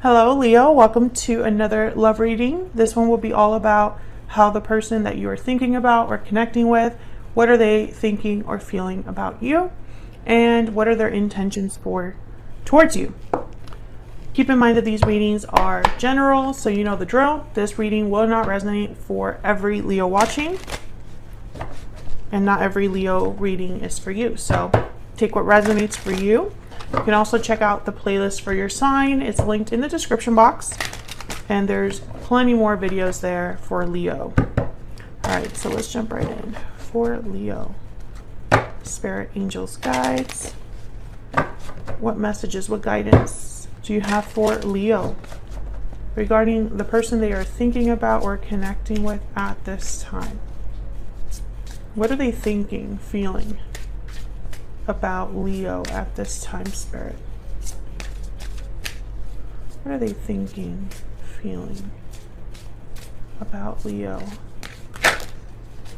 Hello, Leo. Welcome to another love reading. This one will be all about how the person that you are thinking about or connecting with, what are they thinking or feeling about you, and what are their intentions towards you. Keep in mind that these readings are general, so you know the drill. This reading will not resonate for every Leo watching, and not every Leo reading is for you. So take what resonates for you. You can also check out the playlist for your sign. It's linked in the description box, and there's plenty more videos there for Leo. All right, so let's jump right in. For Leo, spirit, angels, guides. What messages, what guidance do you have for Leo regarding the person they are thinking about or connecting with at this time? What are they thinking, feeling about Leo at this time, Spirit? What are they thinking, feeling about Leo?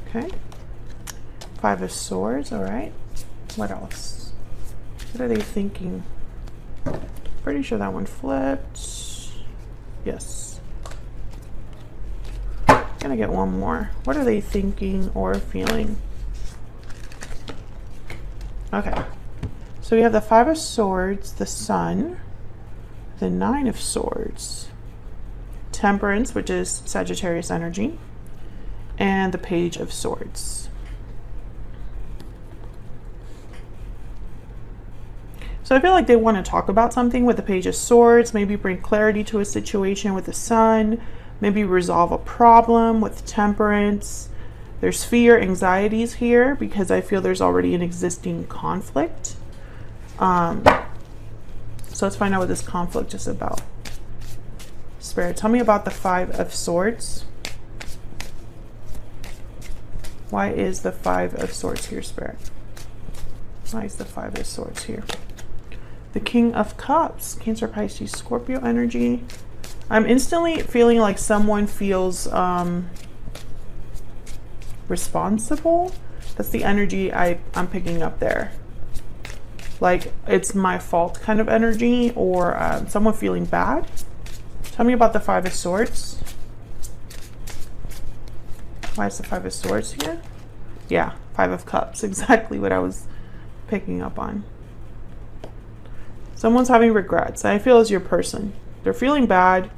Okay. Five of Swords, all right. What else? What are they thinking? Pretty sure that one flipped. Yes. Gonna get one more. What are they thinking or feeling? Okay, so we have the Five of Swords, the Sun, the Nine of Swords, Temperance, which is Sagittarius energy, and the Page of Swords. So I feel like they want to talk about something with the Page of Swords, maybe bring clarity to a situation with the Sun, maybe resolve a problem with Temperance. There's fear, anxieties here because I feel there's already an existing conflict. So let's find out what this conflict is about. Spirit, tell me about the Five of Swords. Why is the Five of Swords here, Spirit? Why is the Five of Swords here? The King of Cups, Cancer, Pisces, Scorpio energy. I'm instantly feeling like someone feels responsible. That's the energy I'm picking up there. Like it's my fault kind of energy, or someone feeling bad. Tell me about the Five of Swords. Why is the Five of Swords here? Yeah, Five of Cups, exactly what I was picking up on. Someone's having regrets. I feel as your person. They're feeling bad,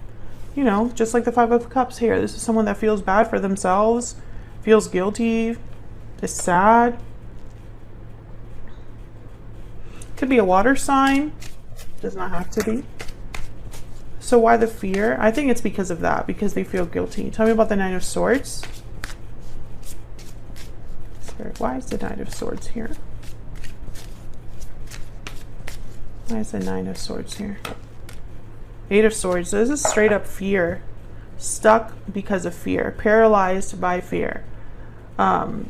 you know, just like the Five of Cups here. This is someone that feels bad for themselves, feels guilty, is sad. Could be a water sign, does not have to be. So why the fear? I think it's because of that, because they feel guilty. Tell me about the Nine of Swords. Spirit, why is the Nine of Swords here? Why is the Nine of Swords here? Eight of Swords. So this is straight up fear. Stuck because of fear, paralyzed by fear,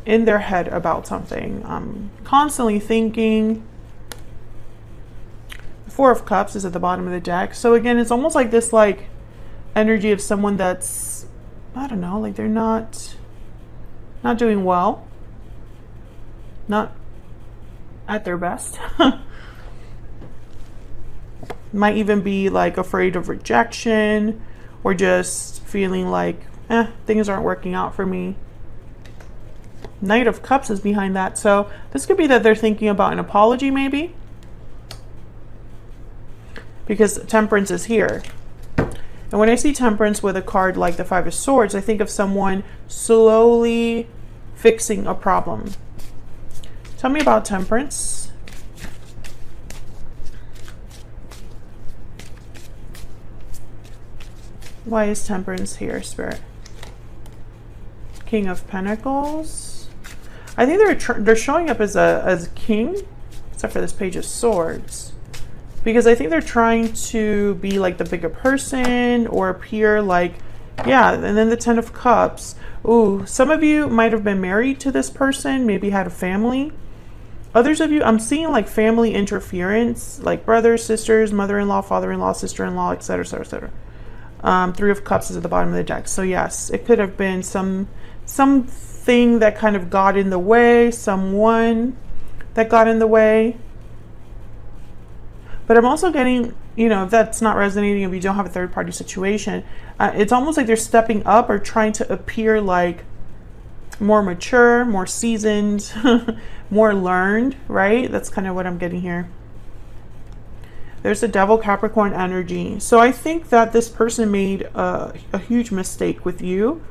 in their head about something, constantly thinking. The Four of Cups is at the bottom of the deck. So again, it's almost like this like energy of someone that's, I don't know, like they're not doing well, not at their best. Might even be like afraid of rejection, or just feeling like, things aren't working out for me. Knight of Cups is behind that. So this could be that they're thinking about an apology maybe, because Temperance is here. And when I see Temperance with a card like the Five of Swords, I think of someone slowly fixing a problem. Tell me about Temperance. Why is Temperance here, Spirit? King of Pentacles. I think they're showing up as a king, except for this Page of Swords, because I think they're trying to be like the bigger person or appear like, yeah. And then the Ten of Cups. Ooh, some of you might have been married to this person, maybe had a family. Others of you, I'm seeing like family interference, like brothers, sisters, mother-in-law, father-in-law, sister-in-law, etc., etc., etc. Three of Cups is at the bottom of the deck. So yes, it could have been something that kind of got in the way, someone that got in the way. But I'm also getting you know, if that's not resonating, if you don't have a third party situation, it's almost like they're stepping up or trying to appear like more mature, more seasoned, more learned, right? That's kind of what I'm getting here. There's the Devil Capricorn energy. So I think that this person made a huge mistake with you.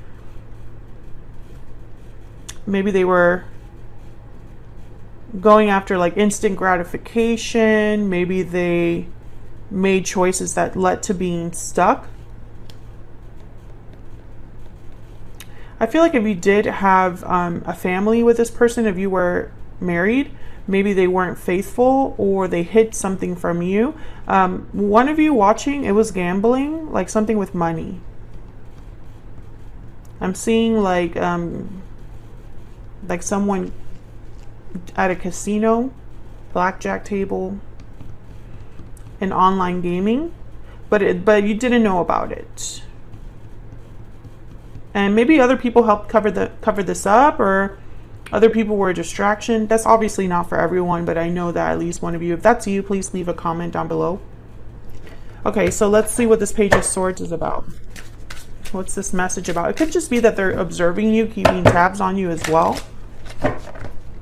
Maybe they were going after like instant gratification. Maybe they made choices that led to being stuck. I feel like if you did have a family with this person, if you were married, maybe they weren't faithful or they hid something from you. One of you watching, it was gambling, like something with money. I'm seeing like someone at a casino, blackjack table, and online gaming, but you didn't know about it. And maybe other people helped cover this up, or other people were a distraction. That's obviously not for everyone, but I know that at least one of you. If that's you, please leave a comment down below. Okay, so let's see what this Page of Swords is about. What's this message about? It could just be that they're observing you, keeping tabs on you as well.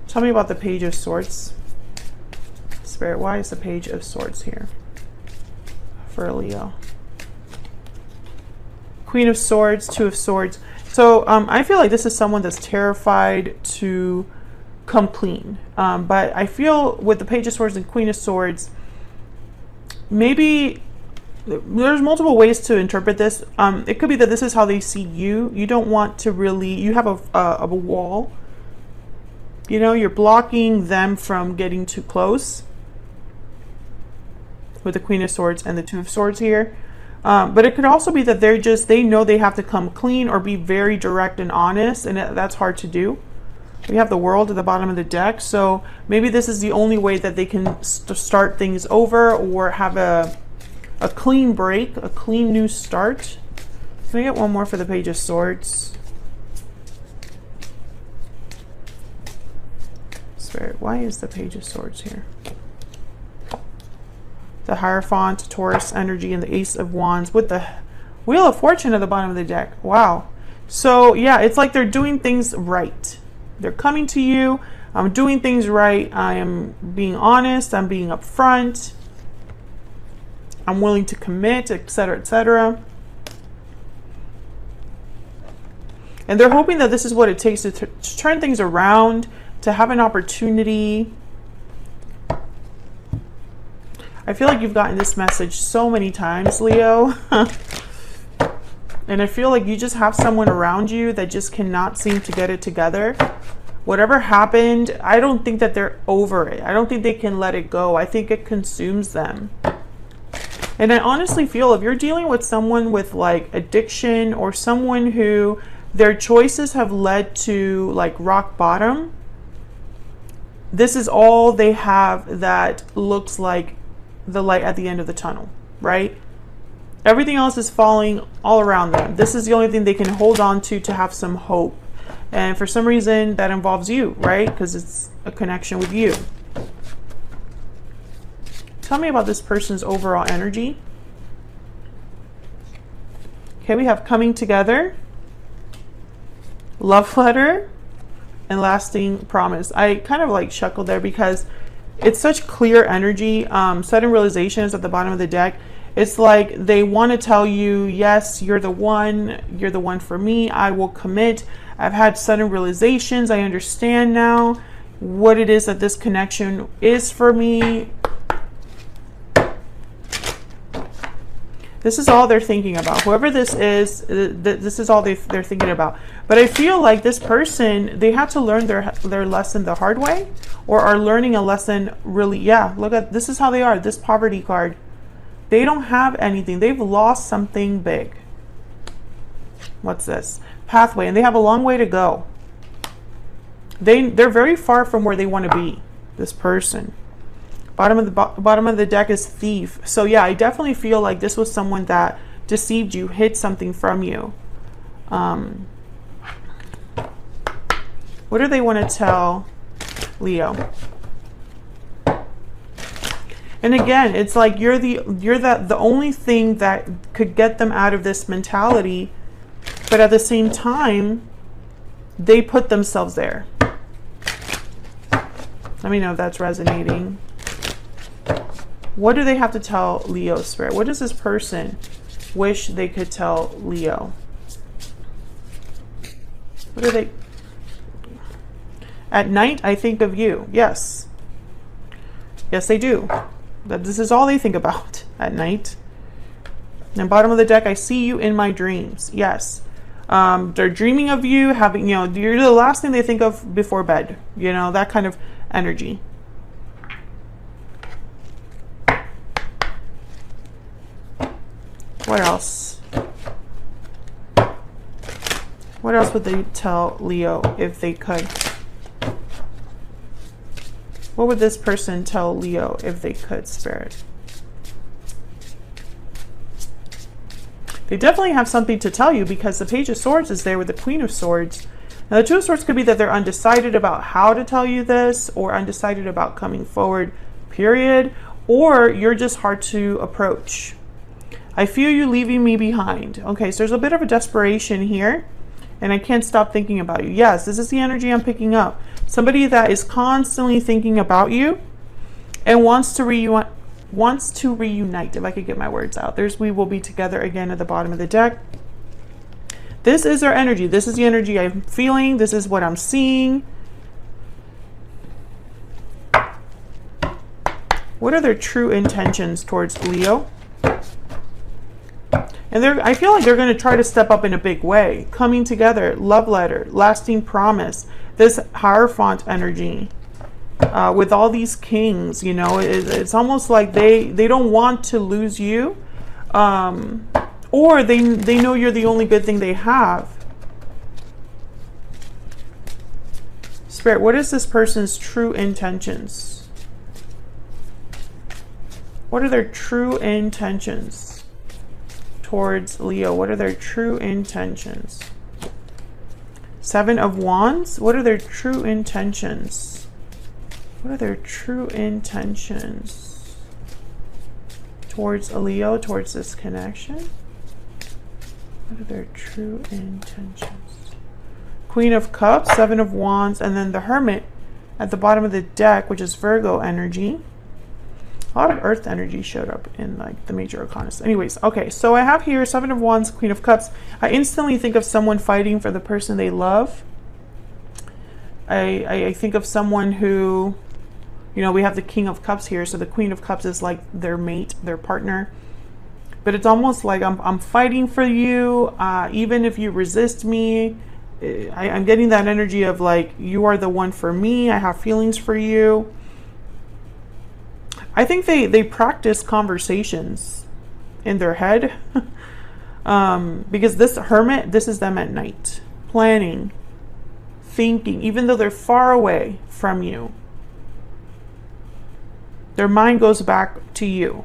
Tell me about the Page of Swords. Spirit, why is the Page of Swords here for Leo? Queen of Swords, Two of Swords. So I feel like this is someone that's terrified to come clean. But I feel with the Page of Swords and Queen of Swords, maybe there's multiple ways to interpret this. It could be that this is how they see you. You don't want to really, you have a wall. You know, you're blocking them from getting too close with the Queen of Swords and the Two of Swords here. But it could also be that they know they have to come clean or be very direct and honest, and that's hard to do. We have the World at the bottom of the deck, so maybe this is the only way that they can start things over or have a clean break, a clean new start. Can I get one more for the Page of Swords? Spirit, why is the Page of Swords here? The Hierophant, Taurus energy, and the Ace of Wands with the Wheel of Fortune at the bottom of the deck. Wow. So yeah, it's like they're doing things right. They're coming to you. I'm doing things right. I am being honest. I'm being upfront. I'm willing to commit, etc., etc. And they're hoping that this is what it takes to turn things around, to have an opportunity. I feel like you've gotten this message so many times, Leo. And I feel like you just have someone around you that just cannot seem to get it together. Whatever happened, I don't think that they're over it. I don't think they can let it go. I think it consumes them. And I honestly feel if you're dealing with someone with like addiction, or someone who their choices have led to like rock bottom, this is all they have that looks like the light at the end of the tunnel, right? Everything else is falling all around them. This is the only thing they can hold on to have some hope. And for some reason that involves you, right? Because it's a connection with you. Tell me about this person's overall energy. Okay, we have coming together, love letter, and lasting promise. I kind of like chuckled there because it's such clear energy. Sudden realizations at the bottom of the deck. It's like they want to tell you, yes, you're the one for me. I will commit. I've had sudden realizations. I understand now what it is that this connection is for me. This is all they're thinking about. Whoever this is, this is all they're thinking about. But I feel like this person, they had to learn their lesson the hard way, or are learning a lesson really. Yeah, look at, this is how they are. This poverty card. They don't have anything. They've lost something big. What's this? Pathway. And they have a long way to go. They're very far from where they want to be, this person. Bottom of the deck is Thief. So yeah, I definitely feel like this was someone that deceived you, hid something from you. What do they want to tell Leo? And again, it's like you're the only thing that could get them out of this mentality, but at the same time, they put themselves there. Let me know if that's resonating. What do they have to tell Leo, Spirit? What does this person wish they could tell Leo? What do they... At night, I think of you. Yes. Yes, they do. This is all they think about at night. And bottom of the deck, I see you in my dreams. Yes. They're dreaming of you, having, you know, you're the last thing they think of before bed. You know, that kind of energy. What else? What else would they tell Leo if they could? What would this person tell Leo if they could, Spirit? They definitely have something to tell you because the Page of Swords is there with the Queen of Swords. Now, the Two of Swords could be that they're undecided about how to tell you this, or undecided about coming forward, period, or you're just hard to approach. I feel you leaving me behind. Okay, so there's a bit of a desperation here, and I can't stop thinking about you. Yes, this is the energy I'm picking up. Somebody that is constantly thinking about you and wants to reunite, if I could get my words out. There's we will be together again at the bottom of the deck. This is our energy. This is the energy I'm feeling. This is what I'm seeing. What are their true intentions towards Leo? And I feel like they're going to try to step up in a big way. Coming together, love letter, lasting promise. This Hierophant energy with all these kings, you know, it's almost like they don't want to lose you, or they know you're the only good thing they have. Spirit, what is this person's true intentions? What are their true intentions towards Leo? What are their true intentions? Seven of Wands. What are their true intentions? What are their true intentions towards Leo, towards this connection? What are their true intentions? Queen of Cups, Seven of Wands, and then the Hermit at the bottom of the deck, which is Virgo energy. A lot of earth energy showed up in like the major arcana. Anyways, okay, so I have here Seven of Wands, Queen of Cups. I instantly think of someone fighting for the person they love. I think of someone who, you know, we have the King of Cups here, so the Queen of Cups is like their mate, their partner. But it's almost like I'm fighting for you, even if you resist me. I'm getting that energy of like, you are the one for me. I have feelings for you. I think they practice conversations in their head because this Hermit, this is them at night, planning, thinking, even though they're far away from you. Their mind goes back to you.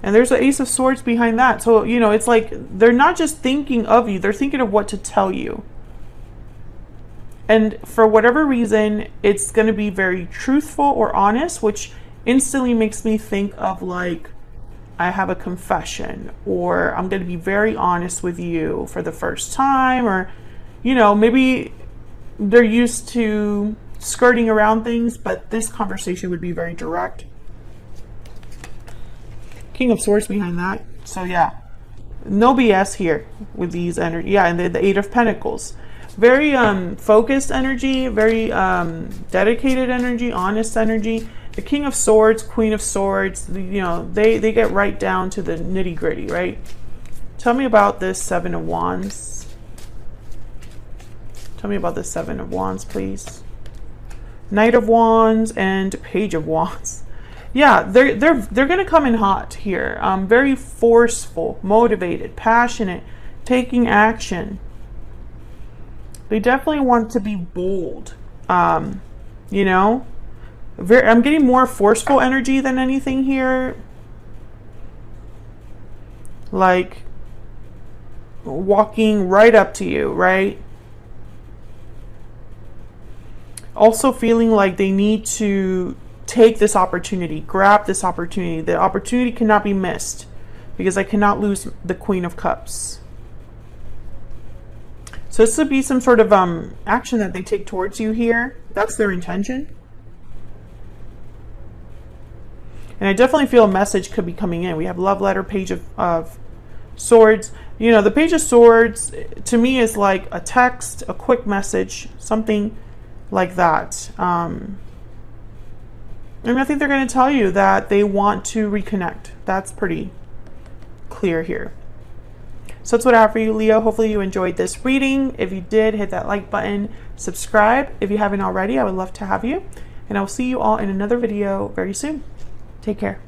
And there's an Ace of Swords behind that. So, you know, it's like they're not just thinking of you, they're thinking of what to tell you. And for whatever reason, it's going to be very truthful or honest, which instantly makes me think of like, I have a confession, or I'm going to be very honest with you for the first time, or, you know, maybe they're used to skirting around things, but this conversation would be very direct. King of Swords behind that. So yeah, no BS here with these energy. Yeah, and the Eight of Pentacles. Very focused energy, very dedicated energy, honest energy. The King of Swords, Queen of Swords, you know, they get right down to the nitty gritty, right? Tell me about this Seven of Wands. Tell me about this Seven of Wands, please. Knight of Wands and Page of Wands. Yeah, they're gonna come in hot here. Very forceful, motivated, passionate, taking action. They definitely want to be bold. You know, I'm getting more forceful energy than anything here. Like walking right up to you, right? Also feeling like they need to take this opportunity, grab this opportunity. The opportunity cannot be missed because I cannot lose the Queen of Cups. So this would be some sort of action that they take towards you here. That's their intention. And I definitely feel a message could be coming in. We have love letter, Page of Swords. You know, the Page of Swords to me is like a text, a quick message, something like that. And I think they're going to tell you that they want to reconnect. That's pretty clear here. So that's what I have for you, Leo. Hopefully you enjoyed this reading. If you did, hit that like button, subscribe. If you haven't already, I would love to have you. And I'll see you all in another video very soon. Take care.